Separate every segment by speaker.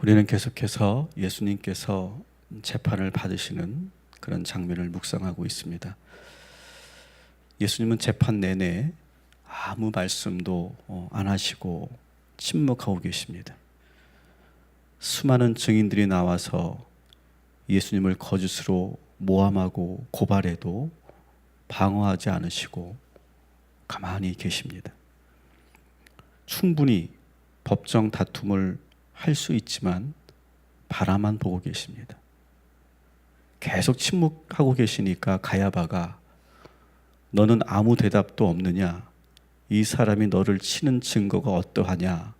Speaker 1: 우리는 계속해서 예수님께서 재판을 받으시는 그런 장면을 묵상하고 있습니다. 예수님은 재판 내내 아무 말씀도 안 하시고 침묵하고 계십니다. 수많은 증인들이 나와서 예수님을 거짓으로 모함하고 고발해도 방어하지 않으시고 가만히 계십니다. 충분히 법정 다툼을 할 수 있지만 바라만 보고 계십니다. 계속 침묵하고 계시니까 가야바가 너는 아무 대답도 없느냐? 이 사람이 너를 치는 증거가 어떠하냐?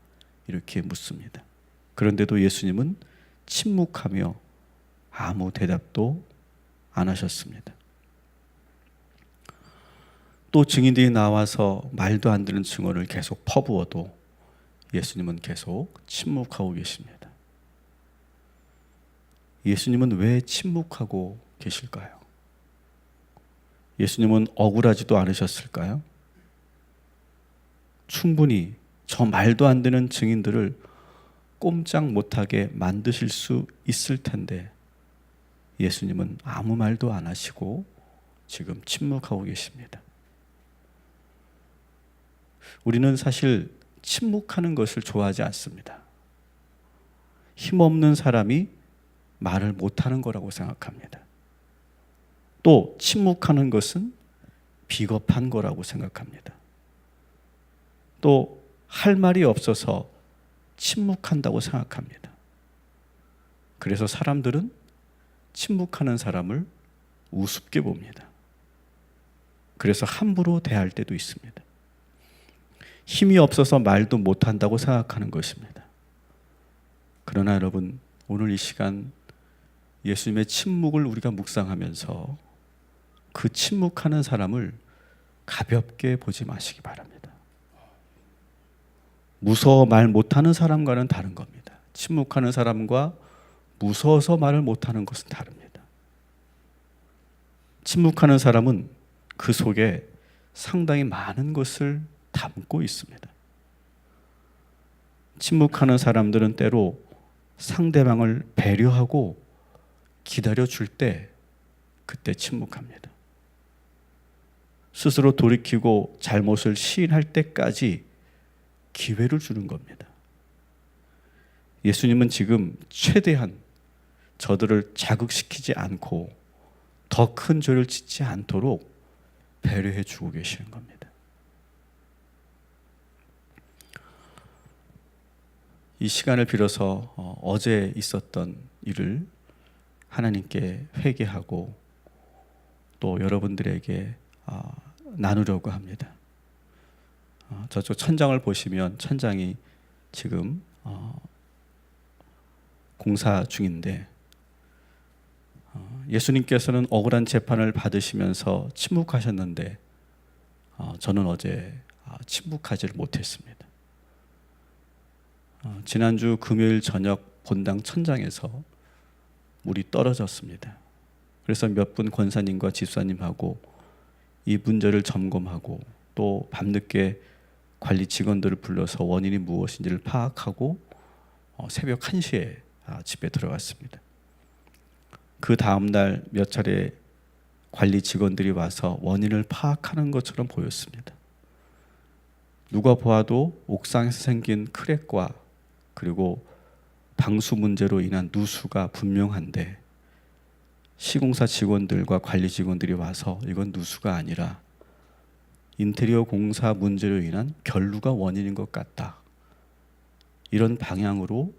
Speaker 1: 이렇게 묻습니다. 그런데도 예수님은 침묵하며 아무 대답도 안 하셨습니다. 또 증인들이 나와서 말도 안 되는 증언을 계속 퍼부어도 예수님은 계속 침묵하고 계십니다. 예수님은 왜 침묵하고 계실까요? 예수님은 억울하지도 않으셨을까요? 충분히 저 말도 안 되는 증인들을 꼼짝 못하게 만드실 수 있을 텐데 예수님은 아무 말도 안 하시고 지금 침묵하고 계십니다. 우리는 사실 침묵하는 것을 좋아하지 않습니다. 힘없는 사람이 말을 못하는 거라고 생각합니다. 또 침묵하는 것은 비겁한 거라고 생각합니다. 또 할 말이 없어서 침묵한다고 생각합니다. 그래서 사람들은 침묵하는 사람을 우습게 봅니다. 그래서 함부로 대할 때도 있습니다. 힘이 없어서 말도 못한다고 생각하는 것입니다. 그러나 여러분, 오늘 이 시간 예수님의 침묵을 우리가 묵상하면서 그 침묵하는 사람을 가볍게 보지 마시기 바랍니다. 무서워 말 못하는 사람과는 다른 겁니다. 침묵하는 사람과 무서워서 말을 못하는 것은 다릅니다. 침묵하는 사람은 그 속에 상당히 많은 것을 담고 있습니다. 침묵하는 사람들은 때로 상대방을 배려하고 기다려줄 때 그때 침묵합니다. 스스로 돌이키고 잘못을 시인할 때까지 기회를 주는 겁니다. 예수님은 지금 최대한 저들을 자극시키지 않고 더 큰 죄를 짓지 않도록 배려해 주고 계시는 겁니다. 이 시간을 빌어서 어제 있었던 일을 하나님께 회개하고 또 여러분들에게 나누려고 합니다. 저쪽 천장을 보시면 천장이 지금 공사 중인데 예수님께서는 억울한 재판을 받으시면서 침묵하셨는데 저는 어제 침묵하지를 못했습니다. 지난주 금요일 저녁 본당 천장에서 물이 떨어졌습니다. 그래서 몇 분 권사님과 집사님하고 이 문제를 점검하고 또 밤늦게 관리 직원들을 불러서 원인이 무엇인지를 파악하고 새벽 1시에 집에 들어갔습니다. 그 다음날 몇 차례 관리 직원들이 와서 원인을 파악하는 것처럼 보였습니다. 누가 보아도 옥상에서 생긴 크랙과 그리고 방수 문제로 인한 누수가 분명한데 시공사 직원들과 관리 직원들이 와서 이건 누수가 아니라 인테리어 공사 문제로 인한 결루가 원인인 것 같다. 이런 방향으로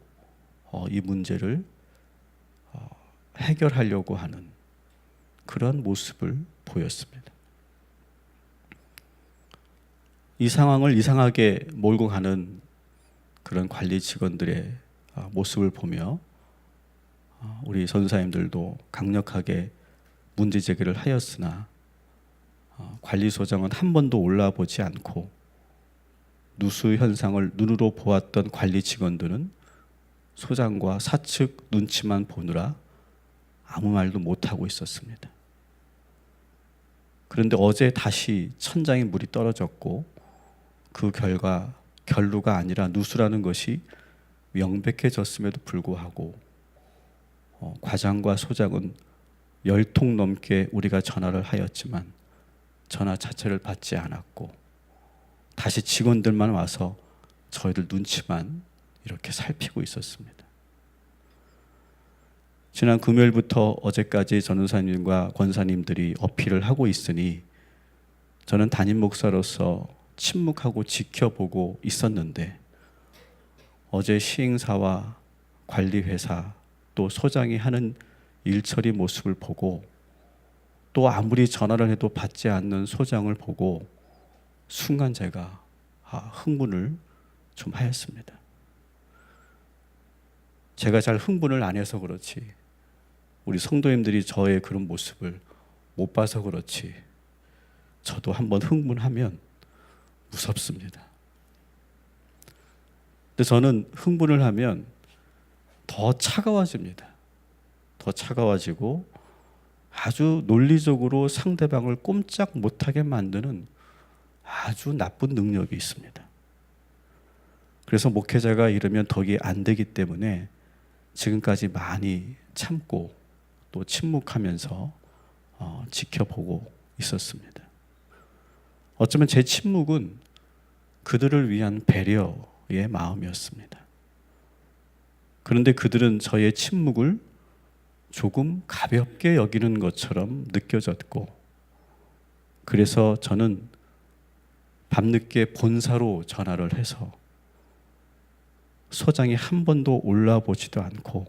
Speaker 1: 이 문제를 해결하려고 하는 그런 모습을 보였습니다. 이 상황을 이상하게 몰고 가는 그런 관리 직원들의 모습을 보며 우리 선사님들도 강력하게 문제 제기를 하였으나 관리소장은 한 번도 올라보지 않고 누수 현상을 눈으로 보았던 관리 직원들은 소장과 사측 눈치만 보느라 아무 말도 못하고 있었습니다. 그런데 어제 다시 천장에 물이 떨어졌고 그 결과 결루가 아니라 누수라는 것이 명백해졌음에도 불구하고 과장과 소장은 10통 넘게 우리가 전화를 하였지만 전화 자체를 받지 않았고 다시 직원들만 와서 저희들 눈치만 이렇게 살피고 있었습니다. 지난 금요일부터 어제까지 전도사님과 권사님들이 어필을 하고 있으니 저는 담임 목사로서 침묵하고 지켜보고 있었는데 어제 시행사와 관리회사 또 소장이 하는 일처리 모습을 보고 또 아무리 전화를 해도 받지 않는 소장을 보고 순간 제가 흥분을 좀 하였습니다. 제가 잘 흥분을 안 해서 그렇지 우리 성도님들이 저의 그런 모습을 못 봐서 그렇지 저도 한번 흥분하면 무섭습니다. 근데 저는 흥분을 하면 더 차가워집니다. 더 차가워지고 아주 논리적으로 상대방을 꼼짝 못하게 만드는 아주 나쁜 능력이 있습니다. 그래서 목회자가 이러면 덕이 안 되기 때문에 지금까지 많이 참고 또 침묵하면서 지켜보고 있었습니다. 어쩌면 제 침묵은 그들을 위한 배려의 마음이었습니다. 그런데 그들은 저의 침묵을 조금 가볍게 여기는 것처럼 느껴졌고 그래서 저는 밤늦게 본사로 전화를 해서 소장이 한 번도 올라보지도 않고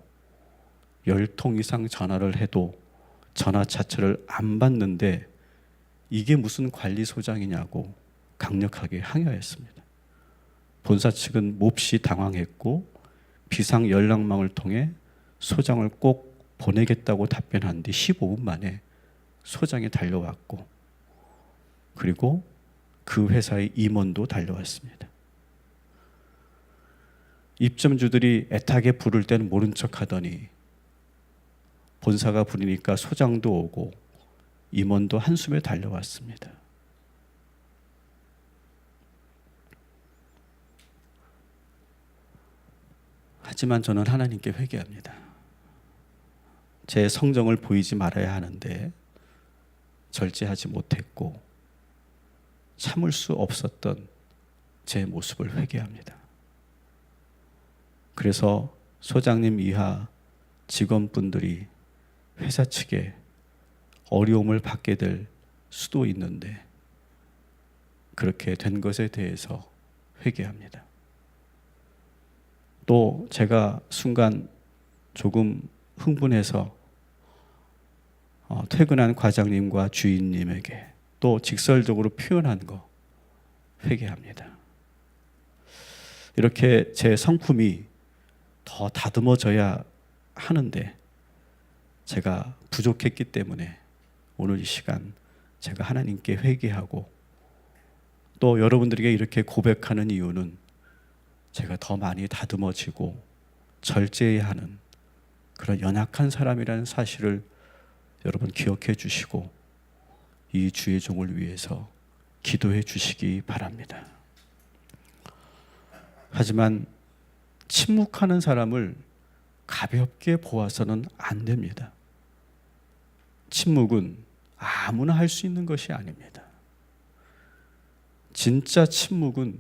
Speaker 1: 10통 이상 전화를 해도 전화 자체를 안 받는데 이게 무슨 관리소장이냐고 강력하게 항의했습니다. 본사 측은 몹시 당황했고 비상 연락망을 통해 소장을 꼭 보내겠다고 답변한 뒤 15분 만에 소장이 달려왔고 그리고 그 회사의 임원도 달려왔습니다. 입점주들이 애타게 부를 때는 모른 척 하더니 본사가 부르니까 소장도 오고 임원도 한숨에 달려왔습니다. 하지만 저는 하나님께 회개합니다. 제 성정을 보이지 말아야 하는데 절제하지 못했고 참을 수 없었던 제 모습을 회개합니다. 그래서 소장님 이하 직원분들이 회사 측에 어려움을 받게 될 수도 있는데 그렇게 된 것에 대해서 회개합니다. 또 제가 순간 조금 흥분해서 퇴근한 과장님과 주인님에게 또 직설적으로 표현한 거 회개합니다. 이렇게 제 성품이 더 다듬어져야 하는데 제가 부족했기 때문에 오늘 이 시간 제가 하나님께 회개하고 또 여러분들에게 이렇게 고백하는 이유는 제가 더 많이 다듬어지고 절제해야 하는 그런 연약한 사람이라는 사실을 여러분 기억해 주시고 이 주의 종을 위해서 기도해 주시기 바랍니다. 하지만 침묵하는 사람을 가볍게 보아서는 안 됩니다. 침묵은 아무나 할 수 있는 것이 아닙니다. 진짜 침묵은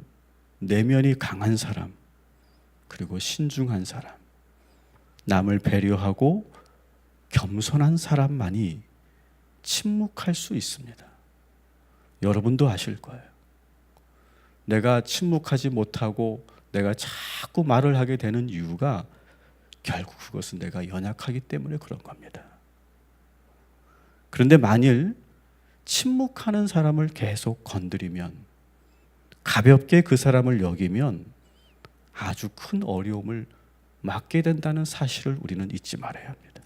Speaker 1: 내면이 강한 사람, 그리고 신중한 사람, 남을 배려하고 겸손한 사람만이 침묵할 수 있습니다. 여러분도 아실 거예요. 내가 침묵하지 못하고 내가 자꾸 말을 하게 되는 이유가 결국 그것은 내가 연약하기 때문에 그런 겁니다. 그런데 만일 침묵하는 사람을 계속 건드리면, 가볍게 그 사람을 여기면 아주 큰 어려움을 맞게 된다는 사실을 우리는 잊지 말아야 합니다.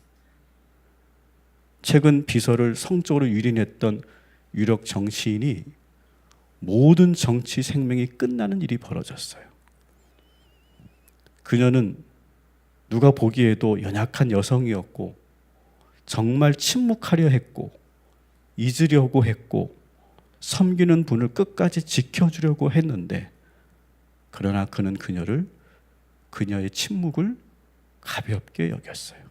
Speaker 1: 최근 비서를 성적으로 유린했던 유력 정치인이 모든 정치 생명이 끝나는 일이 벌어졌어요. 그녀는 누가 보기에도 연약한 여성이었고 정말 침묵하려 했고 잊으려고 했고 섬기는 분을 끝까지 지켜주려고 했는데, 그러나 그는 그녀를 그녀의 침묵을 가볍게 여겼어요.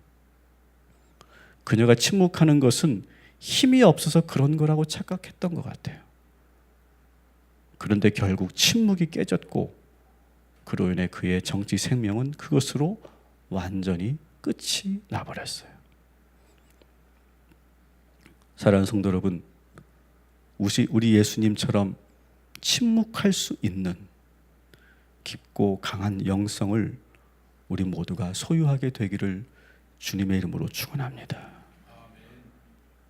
Speaker 1: 그녀가 침묵하는 것은 힘이 없어서 그런 거라고 착각했던 것 같아요. 그런데 결국 침묵이 깨졌고 그로 인해 그의 정치 생명은 그것으로 완전히 끝이 나버렸어요. 사랑하는 성도 여러분, 우리 예수님처럼 침묵할 수 있는 깊고 강한 영성을 우리 모두가 소유하게 되기를 주님의 이름으로 축원합니다.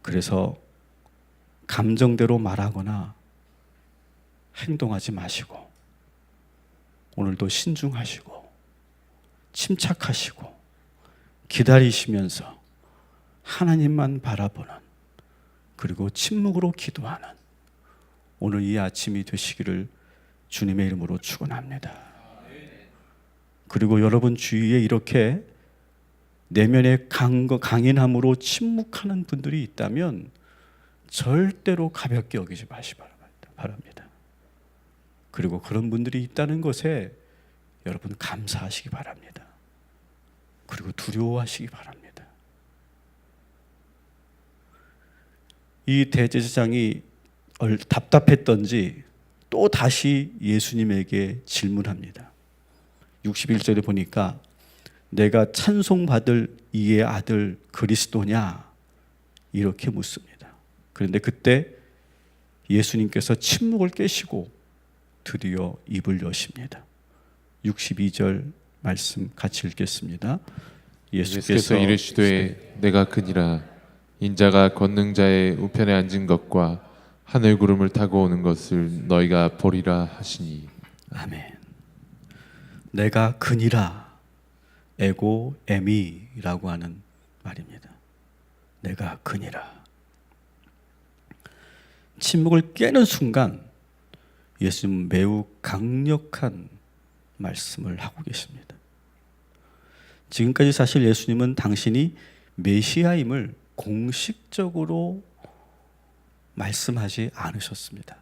Speaker 1: 그래서 감정대로 말하거나 행동하지 마시고 오늘도 신중하시고 침착하시고 기다리시면서 하나님만 바라보는, 그리고 침묵으로 기도하는 오늘 이 아침이 되시기를 주님의 이름으로 축원합니다. 그리고 여러분 주위에 이렇게 내면의 강인함으로 침묵하는 분들이 있다면 절대로 가볍게 여기지 마시기 바랍니다. 그리고 그런 분들이 있다는 것에 여러분 감사하시기 바랍니다. 그리고 두려워하시기 바랍니다. 이 대제사장이 답답했던지 또 다시 예수님에게 질문합니다. 61절에 보니까 내가 찬송받을 이의 아들 그리스도냐? 이렇게 묻습니다. 그런데 그때 예수님께서 침묵을 깨시고 드디어 입을 여십니다. 62절 말씀 같이 읽겠습니다.
Speaker 2: 예수께서 이르시되 내가 그니라. 인자가 권능자의 우편에 앉은 것과 하늘 구름을 타고 오는 것을 너희가 보리라 하시니.
Speaker 1: 아멘. 내가 그니라, 에고 에미라고 하는 말입니다. 내가 그니라. 침묵을 깨는 순간 예수님은 매우 강력한 말씀을 하고 계십니다. 지금까지 사실 예수님은 당신이 메시아임을 공식적으로 말씀하지 않으셨습니다.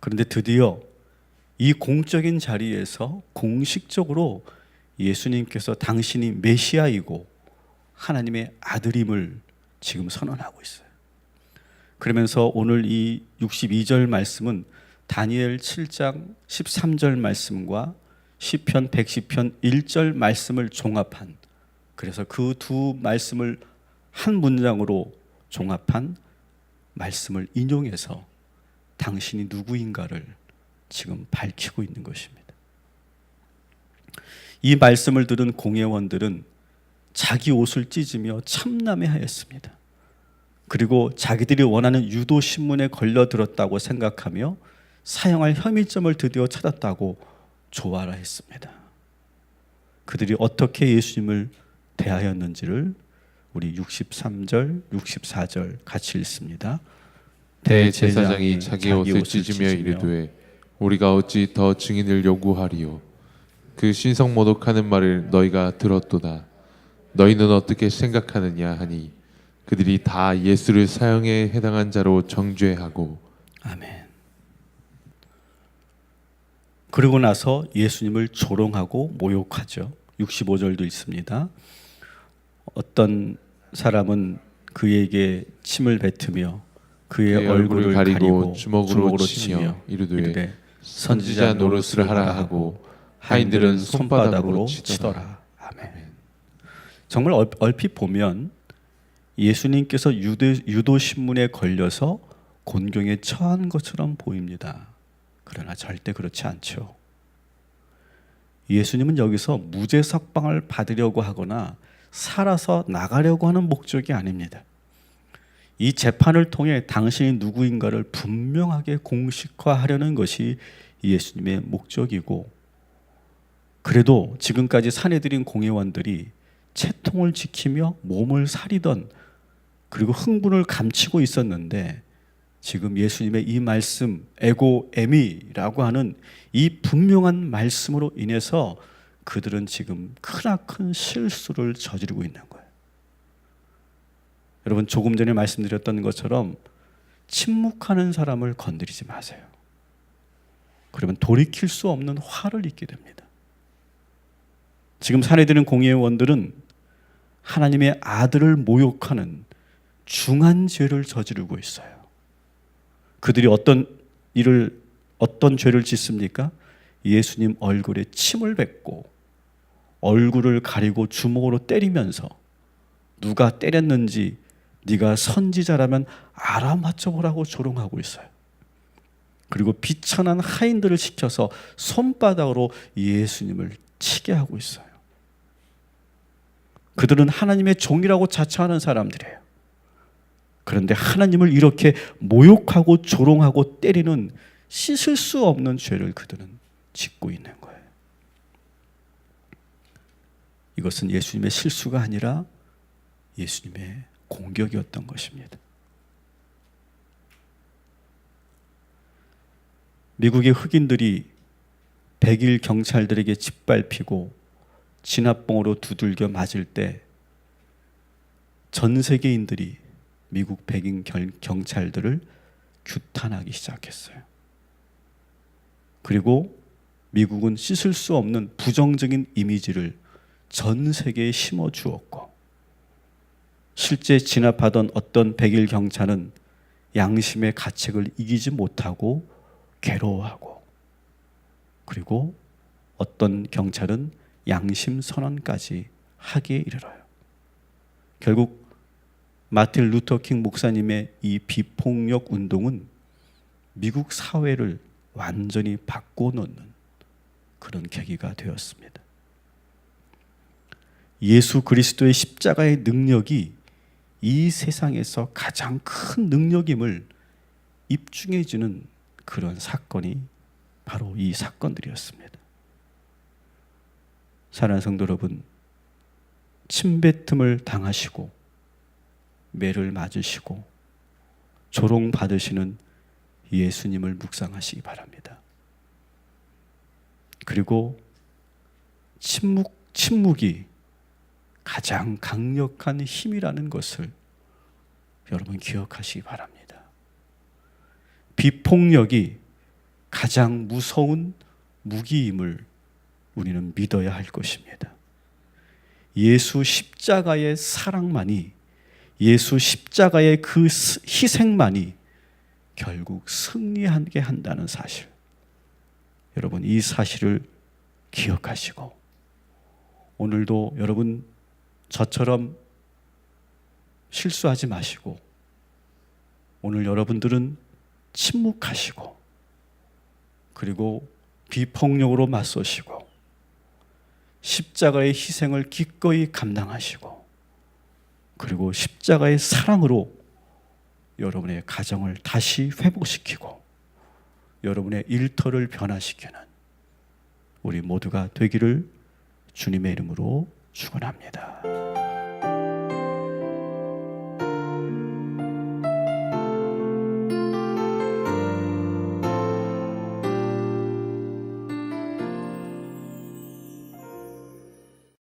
Speaker 1: 그런데 드디어 이 공적인 자리에서 공식적으로 예수님께서 당신이 메시아이고 하나님의 아들임을 지금 선언하고 있어요. 그러면서 오늘 이 62절 말씀은 다니엘 7장 13절 말씀과 시편 110편 1절 말씀을 종합한, 그래서 그 두 말씀을 한 문장으로 종합한 말씀을 인용해서 당신이 누구인가를 지금 밝히고 있는 것입니다. 이 말씀을 들은 공회원들은 자기 옷을 찢으며 참남해하였습니다. 그리고 자기들이 원하는 유도 신문에 걸려들었다고 생각하며 사형할 혐의점을 드디어 찾았다고 조아라 했습니다. 그들이 어떻게 예수님을 대하였는지를 우리 63절, 64절 같이 읽습니다.
Speaker 2: 대제사장이 자기 옷을 찢으며 이르되 우리가 어찌 더 증인을 요구하리요. 그 신성 모독하는 말을 너희가 들었도다. 너희는 어떻게 생각하느냐 하니 그들이 다 예수를 사형에 해당한 자로 정죄하고.
Speaker 1: 아멘. 그러고 나서 예수님을 조롱하고 모욕하죠. 65절도 있습니다. 어떤 사람은 그에게 침을 뱉으며 그의 얼굴을 가리고 주먹으로 치며 이르되 선지자 노릇을 하라 하고 하인들은 손바닥으로 치더라. 아멘. 정말 얼핏 보면 예수님께서 유도 신문에 걸려서 곤경에 처한 것처럼 보입니다. 그러나 절대 그렇지 않죠. 예수님은 여기서 무죄 석방을 받으려고 하거나 살아서 나가려고 하는 목적이 아닙니다. 이 재판을 통해 당신이 누구인가를 분명하게 공식화하려는 것이 예수님의 목적이고, 그래도 지금까지 사내들인 공회원들이 채통을 지키며 몸을 사리던, 그리고 흥분을 감추고 있었는데 지금 예수님의 이 말씀, 에고 에미라고 하는 이 분명한 말씀으로 인해서 그들은 지금 크나큰 실수를 저지르고 있는 거예요. 여러분, 조금 전에 말씀드렸던 것처럼 침묵하는 사람을 건드리지 마세요. 그러면 돌이킬 수 없는 화를 입게 됩니다. 지금 사례되는 공회원들은 하나님의 아들을 모욕하는 중한 죄를 저지르고 있어요. 그들이 어떤 죄를 짓습니까? 예수님 얼굴에 침을 뱉고 얼굴을 가리고 주먹으로 때리면서 누가 때렸는지 네가 선지자라면 알아맞혀보라고 조롱하고 있어요. 그리고 비천한 하인들을 시켜서 손바닥으로 예수님을 치게 하고 있어요. 그들은 하나님의 종이라고 자처하는 사람들이에요. 그런데 하나님을 이렇게 모욕하고 조롱하고 때리는 씻을 수 없는 죄를 그들은 짓고 있는 거예요. 이것은 예수님의 실수가 아니라 예수님의 공격이었던 것입니다. 미국의 흑인들이 백일 경찰들에게 짓밟히고 진압봉으로 두들겨 맞을 때 전 세계인들이 미국 백인 경찰들을 규탄하기 시작했어요. 그리고 미국은 씻을 수 없는 부정적인 이미지를 전 세계에 심어 주었고, 실제 진압하던 어떤 백일 경찰은 양심의 가책을 이기지 못하고 괴로워하고, 그리고 어떤 경찰은 양심 선언까지 하기에 이르러요. 결국 마틴 루터 킹 목사님의 이 비폭력 운동은 미국 사회를 완전히 바꿔놓는 그런 계기가 되었습니다. 예수 그리스도의 십자가의 능력이 이 세상에서 가장 큰 능력임을 입증해주는 그런 사건이 바로 이 사건들이었습니다. 사랑하는 성도 여러분, 침뱉음을 당하시고 매를 맞으시고 조롱받으시는 예수님을 묵상하시기 바랍니다. 그리고 침묵이 가장 강력한 힘이라는 것을 여러분 기억하시기 바랍니다. 비폭력이 가장 무서운 무기임을 우리는 믿어야 할 것입니다. 예수 십자가의 사랑만이, 예수 십자가의 그 희생만이 결국 승리하게 한다는 사실, 여러분 이 사실을 기억하시고 오늘도 여러분 저처럼 실수하지 마시고, 오늘 여러분들은 침묵하시고 그리고 비폭력으로 맞서시고 십자가의 희생을 기꺼이 감당하시고, 그리고 십자가의 사랑으로 여러분의 가정을 다시 회복시키고 여러분의 일터를 변화시키는 우리 모두가 되기를 주님의 이름으로 축원합니다.